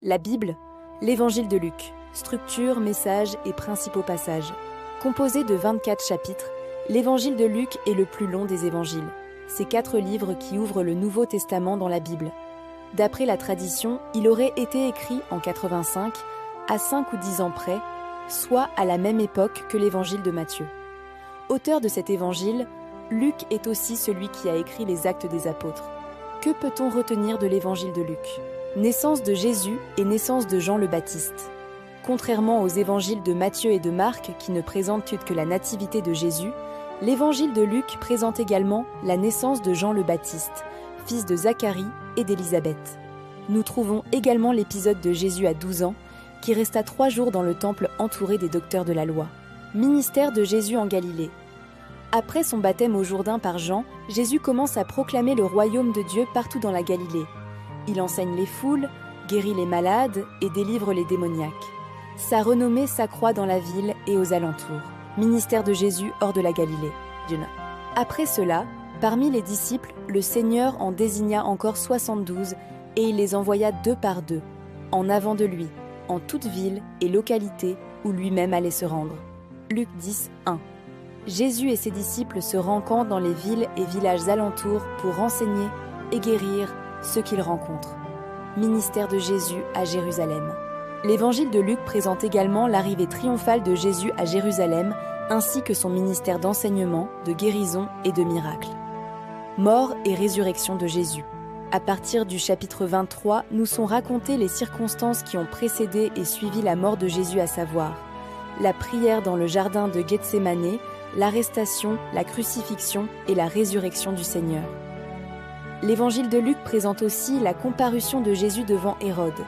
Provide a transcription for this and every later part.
La Bible, l'Évangile de Luc, structure, messages et principaux passages. Composé de 24 chapitres, l'Évangile de Luc est le plus long des évangiles. C'est 4 livres qui ouvrent le Nouveau Testament dans la Bible. D'après la tradition, il aurait été écrit en 85, à 5 ou 10 ans près, soit à la même époque que l'Évangile de Matthieu. Auteur de cet évangile, Luc est aussi celui qui a écrit les Actes des Apôtres. Que peut-on retenir de l'Évangile de Luc ? Naissance de Jésus et naissance de Jean le Baptiste. Contrairement aux évangiles de Matthieu et de Marc qui ne présentent que la nativité de Jésus, l'évangile de Luc présente également la naissance de Jean le Baptiste, fils de Zacharie et d'Élisabeth. Nous trouvons également l'épisode de Jésus à 12 ans, qui resta 3 jours dans le temple entouré des docteurs de la loi. Ministère de Jésus en Galilée. Après son baptême au Jourdain par Jean, Jésus commence à proclamer le royaume de Dieu partout dans la Galilée. Il enseigne les foules, guérit les malades et délivre les démoniaques. Sa renommée s'accroît dans la ville et aux alentours. Ministère de Jésus hors de la Galilée. Après cela, parmi les disciples, le Seigneur en désigna encore 72 et il les envoya 2 par 2, en avant de lui, en toute ville et localité où lui-même allait se rendre. Luc 10, 1. Jésus et ses disciples se rencontrent dans les villes et villages alentours pour enseigner et guérir ceux qu'ils rencontrent. Ministère de Jésus à Jérusalem. L'évangile de Luc présente également l'arrivée triomphale de Jésus à Jérusalem, ainsi que son ministère d'enseignement, de guérison et de miracles. Mort et résurrection de Jésus. À partir du chapitre 23, nous sont racontées les circonstances qui ont précédé et suivi la mort de Jésus, à savoir la prière dans le jardin de Gethsémanée, l'arrestation, la crucifixion et la résurrection du Seigneur. L'évangile de Luc présente aussi la comparution de Jésus devant Hérode.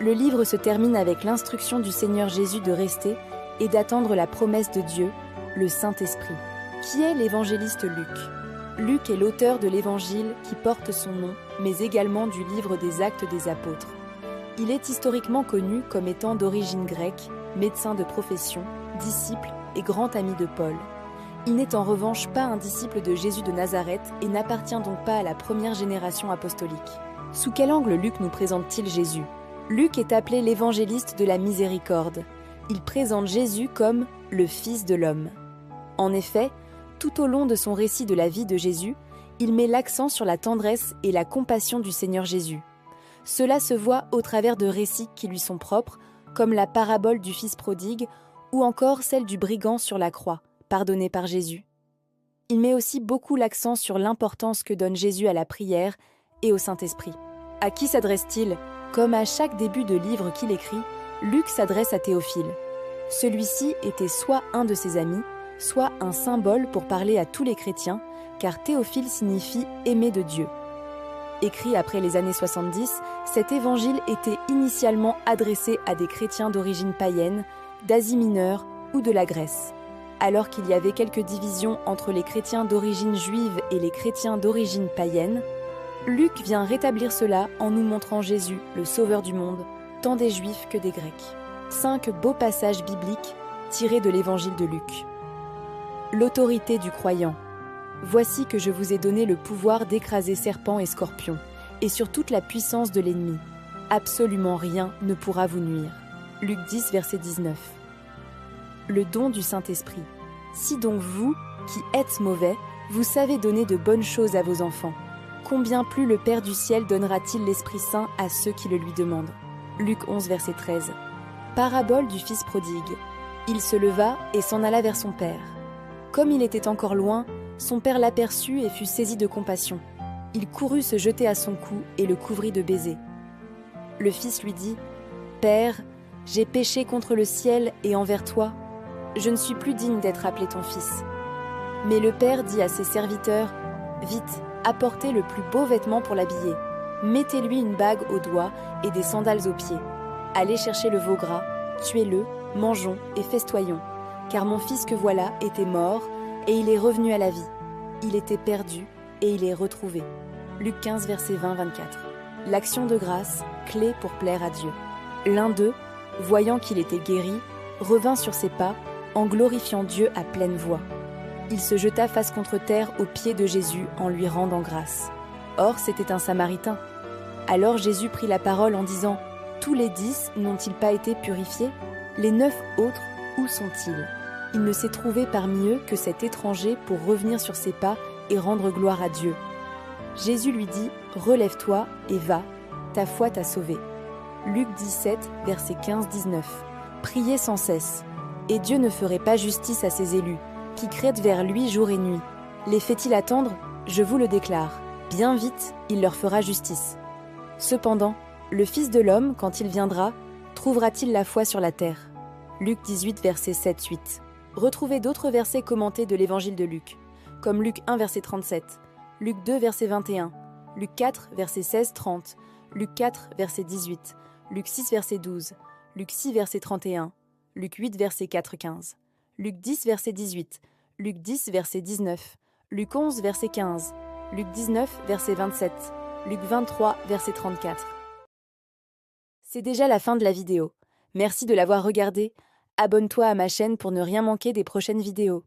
Le livre se termine avec l'instruction du Seigneur Jésus de rester et d'attendre la promesse de Dieu, le Saint-Esprit. Qui est l'évangéliste Luc ? Luc est l'auteur de l'évangile qui porte son nom, mais également du livre des Actes des Apôtres. Il est historiquement connu comme étant d'origine grecque, médecin de profession, disciple et grand ami de Paul. Il n'est en revanche pas un disciple de Jésus de Nazareth et n'appartient donc pas à la première génération apostolique. Sous quel angle Luc nous présente-t-il Jésus ? Luc est appelé l'évangéliste de la miséricorde. Il présente Jésus comme le Fils de l'homme. En effet, tout au long de son récit de la vie de Jésus, il met l'accent sur la tendresse et la compassion du Seigneur Jésus. Cela se voit au travers de récits qui lui sont propres, comme la parabole du Fils prodigue ou encore celle du brigand sur la croix, pardonné par Jésus. Il met aussi beaucoup l'accent sur l'importance que donne Jésus à la prière et au Saint-Esprit. À qui s'adresse-t-il ? Comme à chaque début de livre qu'il écrit, Luc s'adresse à Théophile. Celui-ci était soit un de ses amis, soit un symbole pour parler à tous les chrétiens, car Théophile signifie « aimé de Dieu ». Écrit après les années 70, cet évangile était initialement adressé à des chrétiens d'origine païenne, d'Asie mineure ou de la Grèce. Alors qu'il y avait quelques divisions entre les chrétiens d'origine juive et les chrétiens d'origine païenne, Luc vient rétablir cela en nous montrant Jésus, le sauveur du monde, tant des Juifs que des Grecs. 5 beaux passages bibliques tirés de l'évangile de Luc. L'autorité du croyant. Voici que je vous ai donné le pouvoir d'écraser serpents et scorpions, et sur toute la puissance de l'ennemi. Absolument rien ne pourra vous nuire. Luc 10, verset 19. Le don du Saint-Esprit. Si donc vous, qui êtes mauvais, vous savez donner de bonnes choses à vos enfants, combien plus le Père du ciel donnera-t-il l'Esprit Saint à ceux qui le lui demandent ? Luc 11, verset 13. Parabole du Fils prodigue. Il se leva et s'en alla vers son père. Comme il était encore loin, son père l'aperçut et fut saisi de compassion. Il courut se jeter à son cou et le couvrit de baisers. Le fils lui dit : « Père, j'ai péché contre le ciel et envers toi. Je ne suis plus digne d'être appelé ton fils. » Mais le père dit à ses serviteurs : « Vite, apportez le plus beau vêtement pour l'habiller. Mettez-lui une bague au doigt et des sandales aux pieds. Allez chercher le veau gras, tuez-le, mangeons et festoyons. Car mon fils que voilà était mort, et il est revenu à la vie. Il était perdu, et il est retrouvé. » Luc 15, verset 20-24. L'action de grâce, clé pour plaire à Dieu. L'un d'eux, voyant qu'il était guéri, revint sur ses pas, en glorifiant Dieu à pleine voix. Il se jeta face contre terre aux pieds de Jésus en lui rendant grâce. Or, c'était un Samaritain. Alors Jésus prit la parole en disant : Tous les 10 n'ont-ils pas été purifiés? Les 9 autres, où sont-ils? Il ne s'est trouvé parmi eux que cet étranger pour revenir sur ses pas et rendre gloire à Dieu. Jésus lui dit « Relève-toi et va, ta foi t'a sauvé ». Luc 17, versets 15-19. Priez sans cesse. Et Dieu ne ferait pas justice à ses élus, qui crêtent vers lui jour et nuit. Les fait-il attendre? Je vous le déclare. Bien vite, il leur fera justice. Cependant, le Fils de l'homme, quand il viendra, trouvera-t-il la foi sur la terre? Luc 18, versets 7-8. Retrouvez d'autres versets commentés de l'évangile de Luc, comme Luc 1, verset 37, Luc 2, verset 21, Luc 4, verset 16-30, Luc 4, verset 18, Luc 6, verset 12, Luc 6, verset 31, Luc 8, verset 4-15, Luc 10, verset 18, Luc 10, verset 19, Luc 11, verset 15, Luc 19, verset 27, Luc 23, verset 34. C'est déjà la fin de la vidéo. Merci de l'avoir regardée. Abonne-toi à ma chaîne pour ne rien manquer des prochaines vidéos.